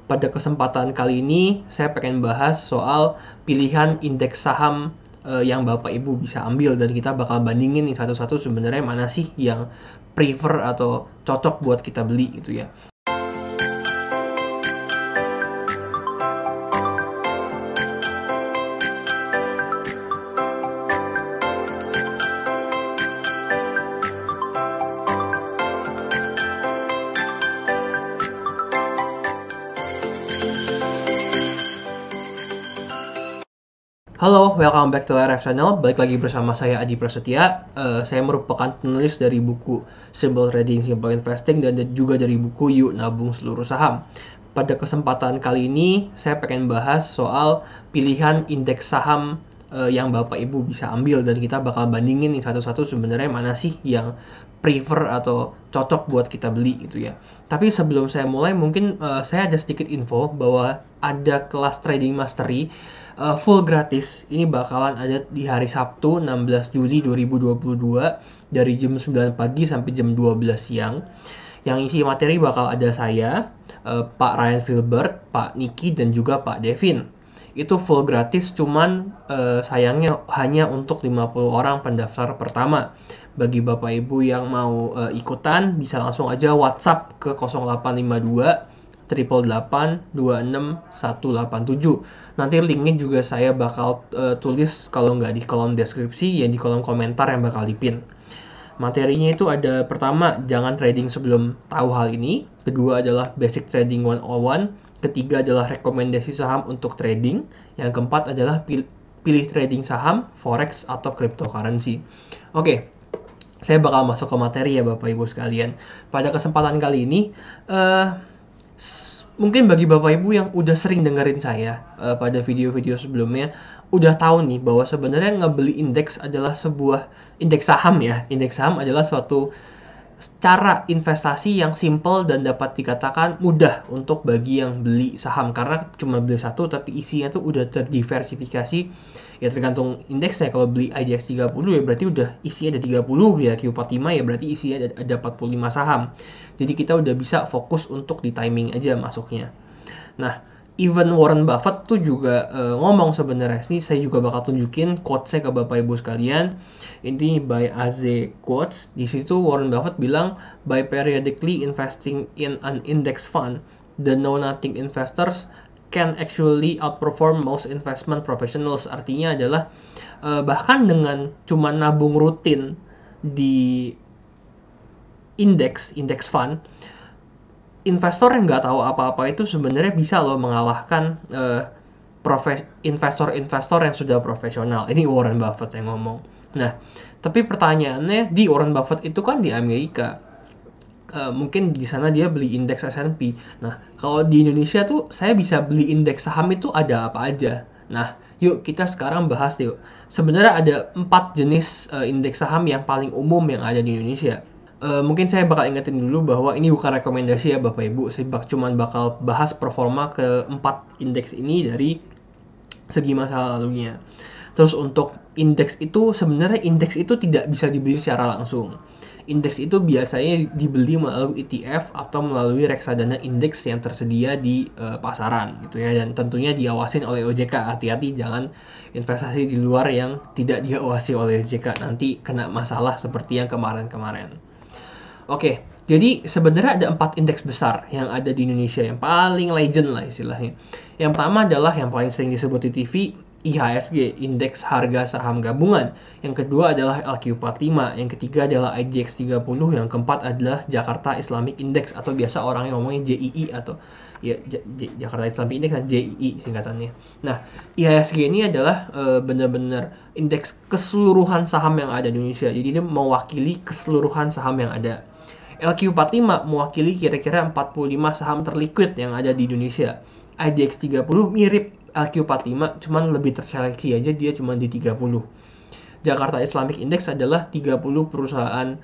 Pada kesempatan kali ini, saya pengen bahas soal pilihan indeks saham yang Bapak Ibu bisa ambil, dan kita bakal bandingin nih satu-satu sebenarnya mana sih yang prefer atau cocok buat kita beli gitu ya. Halo, welcome back to RF Channel. Balik lagi bersama saya Adi Prasetya. Saya merupakan penulis dari buku Simple Trading, Simple Investing, dan juga dari buku Yuk Nabung Seluruh Saham. Pada kesempatan kali ini, saya pengen bahas soal pilihan indeks saham yang Bapak Ibu bisa ambil, dan kita bakal bandingin nih satu-satu sebenarnya mana sih yang prefer atau cocok buat kita beli gitu ya. Tapi sebelum saya mulai, mungkin saya ada sedikit info bahwa ada kelas Trading Mastery full gratis. Ini bakalan ada di hari Sabtu 16 Juli 2022 dari jam 9 pagi sampai jam 12 siang. Yang isi materi bakal ada saya, Pak Ryan Filbert, Pak Niki, dan juga Pak Devin. Itu full gratis, cuman sayangnya hanya untuk 50 orang pendaftar pertama. Bagi Bapak Ibu yang mau ikutan, bisa langsung aja WhatsApp ke 0852 888 Nanti linknya juga saya bakal tulis, kalau nggak di kolom deskripsi ya di kolom komentar yang bakal dipin. Materinya itu ada, pertama, jangan trading sebelum tahu hal ini. Kedua adalah basic trading 101. Ketiga adalah rekomendasi saham untuk trading. Yang keempat adalah pilih trading saham, forex, atau cryptocurrency. Oke, saya bakal masuk ke materi ya Bapak Ibu sekalian. Pada kesempatan kali ini, mungkin bagi Bapak Ibu yang udah sering dengerin saya pada video-video sebelumnya, udah tahu nih bahwa sebenarnya ngebeli indeks adalah sebuah indeks saham ya. Indeks saham adalah suatu cara investasi yang simple dan dapat dikatakan mudah untuk bagi yang beli saham, karena cuma beli satu tapi isinya tuh udah terdiversifikasi ya, tergantung indeksnya. Kalau beli IDX 30 ya berarti udah isinya ada 30, ya Q45 ya berarti isinya ada 45 saham. Jadi kita udah bisa fokus untuk di timing aja masuknya. Nah, even Warren Buffett tuh juga ngomong sebenarnya. Ini saya juga bakal tunjukin quotes-nya ke Bapak Ibu sekalian. Ini by AZ Quotes. Di situ Warren Buffett bilang, by periodically investing in an index fund, the know-nothing investors can actually outperform most investment professionals. Artinya adalah bahkan dengan cuma nabung rutin di index fund, investor yang nggak tahu apa-apa itu sebenarnya bisa loh mengalahkan investor-investor yang sudah profesional. Ini Warren Buffett yang ngomong. Nah, tapi pertanyaannya, di Warren Buffett itu kan di Amerika. Mungkin di sana dia beli indeks S&P. Nah, kalau di Indonesia tuh saya bisa beli indeks saham itu ada apa aja. Nah, yuk kita sekarang bahas yuk. Sebenarnya ada 4 jenis indeks saham yang paling umum yang ada di Indonesia. Mungkin saya bakal ingetin dulu bahwa ini bukan rekomendasi ya Bapak Ibu. Saya cuman bakal bahas performa ke 4 indeks ini dari segi masa lalunya. Terus untuk indeks itu, sebenarnya indeks itu tidak bisa dibeli secara langsung. Indeks itu biasanya dibeli melalui ETF atau melalui reksadana indeks yang tersedia di pasaran gitu ya, dan tentunya diawasin oleh OJK. Hati-hati jangan investasi di luar yang tidak diawasi oleh OJK, nanti kena masalah seperti yang kemarin-kemarin. Oke, jadi sebenarnya ada 4 indeks besar yang ada di Indonesia yang paling legend lah istilahnya. Yang pertama adalah yang paling sering disebut di TV, IHSG, Indeks Harga Saham Gabungan. Yang kedua adalah LQ45, yang ketiga adalah IDX 30, yang keempat adalah Jakarta Islamic Index atau biasa orang yang ngomongin JII atau ya Jakarta Islamic Index dan JII singkatannya. Nah, IHSG ini adalah benar-benar indeks keseluruhan saham yang ada di Indonesia. Jadi ini mewakili keseluruhan saham yang ada. LQ45 mewakili kira-kira 45 saham terliquid yang ada di Indonesia. IDX 30 mirip LQ45, cuman lebih terseleksi aja, dia cuma di 30. Jakarta Islamic Index adalah 30 perusahaan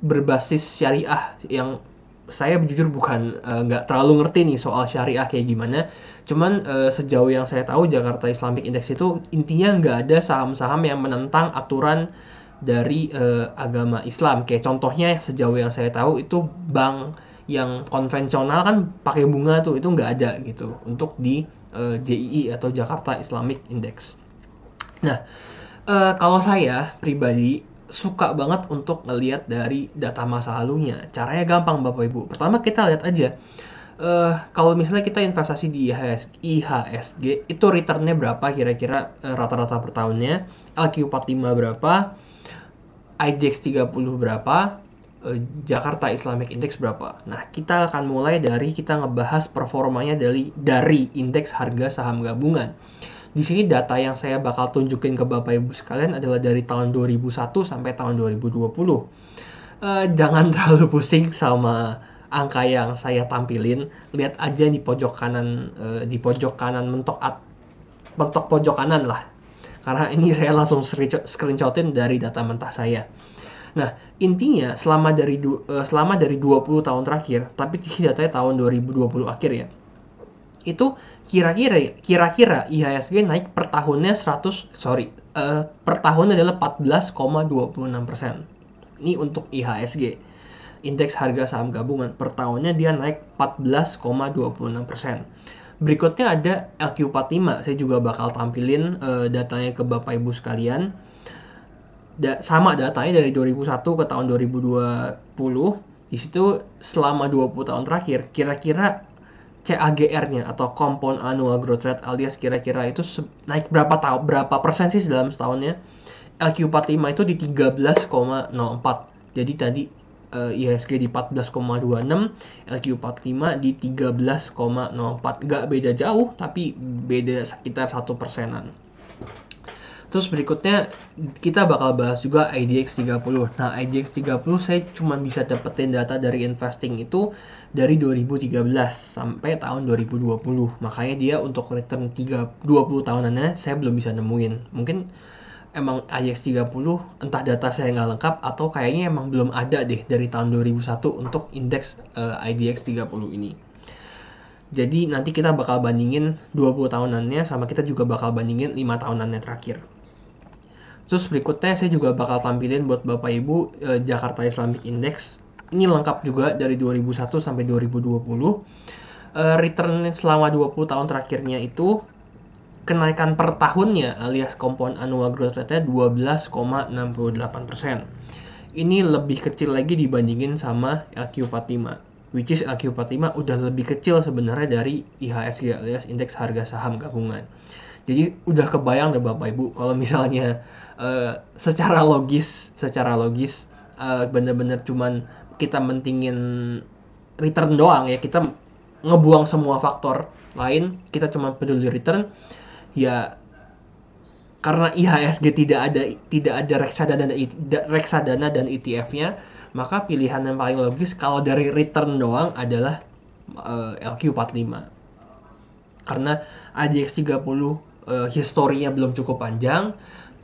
berbasis syariah yang saya jujur bukan nggak terlalu ngerti nih soal syariah kayak gimana. Cuman sejauh yang saya tahu Jakarta Islamic Index itu intinya nggak ada saham-saham yang menentang aturan dari agama Islam. Kayak contohnya sejauh yang saya tahu itu bank yang konvensional kan pakai bunga tuh, itu nggak ada gitu untuk di JII atau Jakarta Islamic Index. Nah, kalau saya pribadi suka banget untuk ngelihat dari data masa lalunya. Caranya gampang Bapak Ibu. Pertama kita lihat aja, kalau misalnya kita investasi di IHSG, itu returnnya berapa kira-kira rata-rata per tahunnya, LQ45 berapa, IDX 30 berapa, Jakarta Islamic Index berapa. Nah, kita akan mulai dari kita ngebahas performanya dari indeks harga saham gabungan. Di sini data yang saya bakal tunjukin ke Bapak Ibu sekalian adalah dari tahun 2001 sampai tahun 2020. Jangan terlalu pusing sama angka yang saya tampilin. Lihat aja di pojok kanan, mentok pojok kanan lah. Karena ini saya langsung screenshotin dari data mentah saya. Nah, intinya selama dari 20 tahun terakhir, tapi datanya tahun 2020 akhir ya. Itu kira-kira IHSG naik per tahunnya per tahun adalah 14,26%. Ini untuk IHSG, indeks harga saham gabungan, per tahunnya dia naik 14,26%. Berikutnya ada LQ45, saya juga bakal tampilin datanya ke Bapak Ibu sekalian. Sama datanya dari 2001 ke tahun 2020. Di situ selama 20 tahun terakhir, kira-kira CAGR-nya atau Compound Annual Growth Rate alias kira-kira itu naik berapa persen sih dalam setahunnya. LQ45 itu di 13,04. Jadi tadi IHSG di 14,26, LQ45 di 13,04. Nggak beda jauh, tapi beda sekitar 1%-an. Terus berikutnya kita bakal bahas juga IDX 30. Nah, IDX 30 saya cuma bisa dapetin data dari investing itu dari 2013 sampai tahun 2020. Makanya dia untuk return 20 tahunannya saya belum bisa nemuin. Mungkin emang IDX 30 entah data saya nggak lengkap atau kayaknya emang belum ada deh dari tahun 2001 untuk indeks IDX 30 ini. Jadi nanti kita bakal bandingin 20 tahunannya sama kita juga bakal bandingin 5 tahunannya terakhir. Terus berikutnya saya juga bakal tampilin buat Bapak Ibu Jakarta Islamic Index. Ini lengkap juga dari 2001 sampai 2020. Return selama 20 tahun terakhirnya itu kenaikan per tahunnya alias compound annual growth rate-nya 12,68%. Ini lebih kecil lagi dibandingin sama LQ45. Which is LQ45 udah lebih kecil sebenarnya dari IHSG alias indeks harga saham gabungan. Jadi udah kebayang deh Bapak Ibu kalau misalnya secara logis bener-bener cuman kita mentingin return doang ya, kita ngebuang semua faktor lain, kita cuma peduli return ya. Karena IHSG tidak ada reksadana dan ETF-nya, maka pilihan yang paling logis kalau dari return doang adalah LQ45. Karena IDX 30 historinya belum cukup panjang,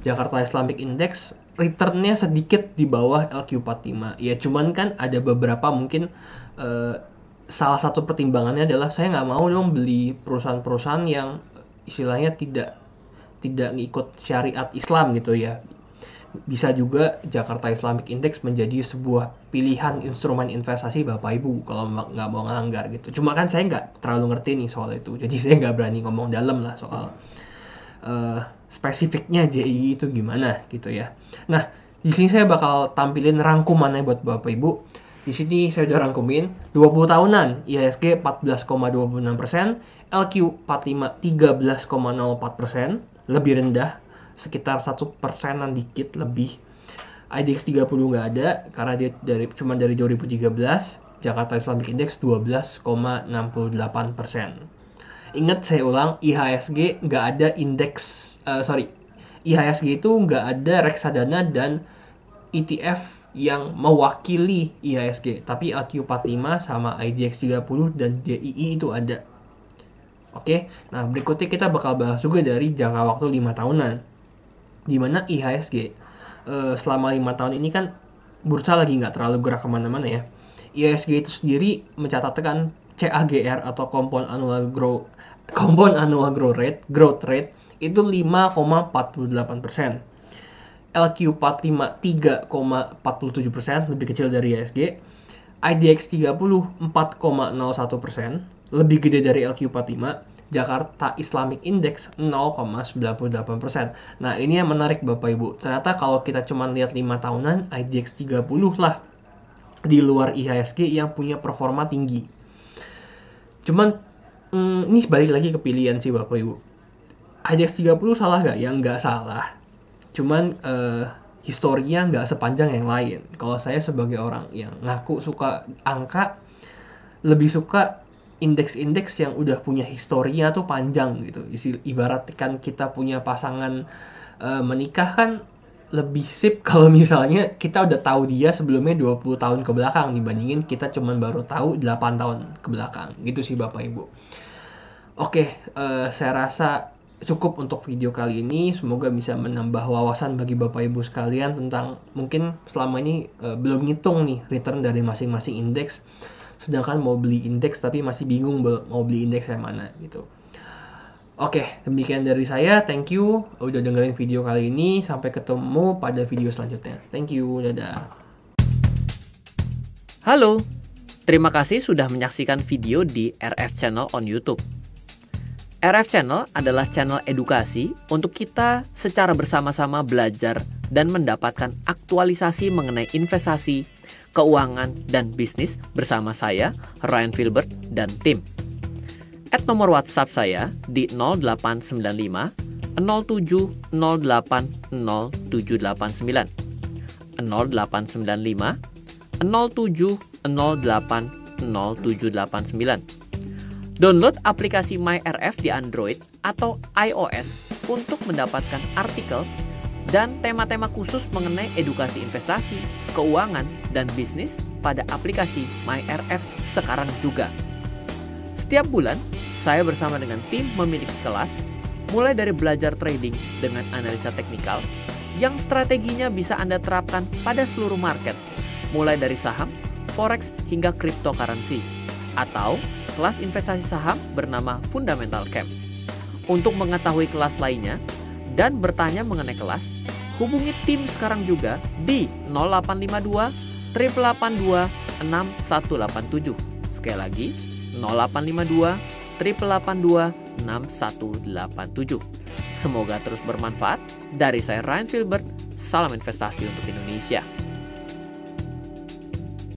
Jakarta Islamic Index return-nya sedikit di bawah LQ45. Ya cuman kan ada beberapa mungkin salah satu pertimbangannya adalah saya nggak mau dong beli perusahaan-perusahaan yang istilahnya tidak ngikut syariat Islam gitu ya. Bisa juga Jakarta Islamic Index menjadi sebuah pilihan instrumen investasi Bapak Ibu kalau nggak mau ngelanggar gitu. Cuma kan saya nggak terlalu ngerti nih soal itu, jadi saya nggak berani ngomong dalam lah soal spesifiknya JII itu gimana gitu ya. Nah, di sini saya bakal tampilin rangkumannya buat Bapak Ibu. Di sini saya udah rangkumin 20 tahunan IHSG 14,26%, LQ45 13,04%, lebih rendah sekitar 1%-an dikit lebih. IDX 30 nggak ada karena dia cuma dari 2013. Jakarta Islamic Index 12,68%. Ingat saya ulang, IHSG nggak ada IHSG itu nggak ada reksadana dan ETF yang mewakili IHSG, tapi LQ45 sama IDX 30 dan JII itu ada. Oke, nah berikutnya kita bakal bahas juga dari jangka waktu 5 tahunan. Dimana IHSG selama 5 tahun ini kan bursa lagi nggak terlalu gerak kemana-mana ya. IHSG itu sendiri mencatatkan CAGR atau Compound Annual Growth Rate itu 5,48%. LQ45 3,47%, lebih kecil dari IHSG. IDX 30 4,01%, lebih gede dari LQ45. Jakarta Islamic Index 0,98%. Nah, ini yang menarik Bapak Ibu. Ternyata kalau kita cuma lihat 5 tahunan, IDX 30 lah di luar IHSG yang punya performa tinggi. Cuman ini balik lagi ke pilihan sih Bapak Ibu. IDX 30 salah nggak? Ya nggak salah. Cuman historinya nggak sepanjang yang lain. Kalau saya sebagai orang yang ngaku suka angka, lebih suka indeks-indeks yang udah punya historinya tuh panjang gitu. Ibaratkan kita punya pasangan menikah kan lebih sip kalau misalnya kita udah tahu dia sebelumnya 20 tahun ke belakang dibandingin kita cuman baru tahu 8 tahun ke belakang. Gitu sih Bapak Ibu. Oke, saya rasa cukup untuk video kali ini. Semoga bisa menambah wawasan bagi Bapak Ibu sekalian tentang mungkin selama ini belum ngitung nih return dari masing-masing indeks. Sedangkan mau beli indeks tapi masih bingung mau beli indeks yang mana gitu. Oke, demikian dari saya. Thank you udah dengerin video kali ini. Sampai ketemu pada video selanjutnya. Thank you, dadah. Halo, terima kasih sudah menyaksikan video di RF Channel on YouTube. RF Channel adalah channel edukasi untuk kita secara bersama-sama belajar dan mendapatkan aktualisasi mengenai investasi, keuangan, dan bisnis bersama saya, Ryan Filbert, dan tim. Add nomor WhatsApp saya di 0895 07 08 0789 0895 07 08 0789. Download aplikasi MyRF di Android atau iOS untuk mendapatkan artikel dan tema-tema khusus mengenai edukasi investasi, keuangan, dan bisnis pada aplikasi MyRF sekarang juga. Setiap bulan, saya bersama dengan tim memiliki kelas, mulai dari belajar trading dengan analisa teknikal, yang strateginya bisa Anda terapkan pada seluruh market, mulai dari saham, forex, hingga cryptocurrency, atau kelas investasi saham bernama Fundamental Camp. Untuk mengetahui kelas lainnya dan bertanya mengenai kelas, hubungi tim sekarang juga di 0852 882 6187. Sekali lagi, 0852 882 6187. Semoga terus bermanfaat. Dari saya Ryan Filbert, salam investasi untuk Indonesia.